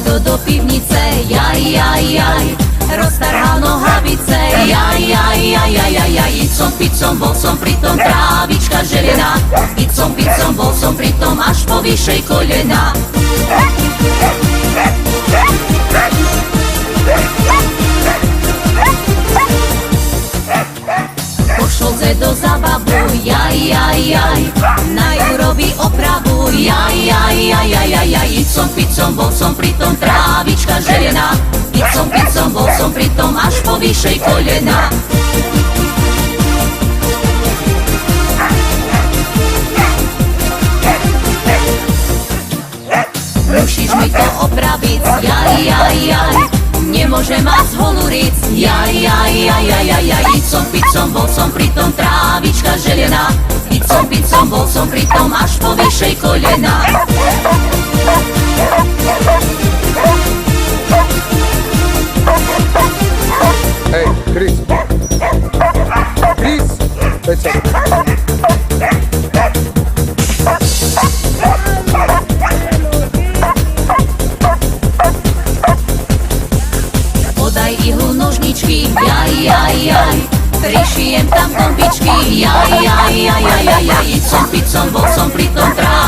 do pivnice, jaj, jaj, jaj, roztarhal nohavice, jaj, jaj, jaj, jaj, jaj, jaj. Icom, picom, bol som pritom trávička želená, icom, picom, bol som pritom až po vyššej kolena. Pošol do zabavu, jaj, jaj, jaj, na ju robí opravu, jaj, jaj, jaj, jaj, jaj, jaj. Icom, picom, bol som pritom trávička želená, icom, picom, bol som pritom až po vyššej kolena. Musíš mi to opraviť, jaj, jaj, jaj, nemôže ma zholuriť, jaj, jaj, jaj, jaj, jaj, jaj. Icom, picom, bol som pritom trávička želená, icom, picom, bol som pritom až po vyššej kolena. Hej, Chris. Chris, veď sa. Podaj ihlu, nožničky, jaj, jaj, jaj, prišijem tam bombičky, jaj, jaj, jaj, jaj, jaj, jaj. Icom, picom, bol som pritom trávička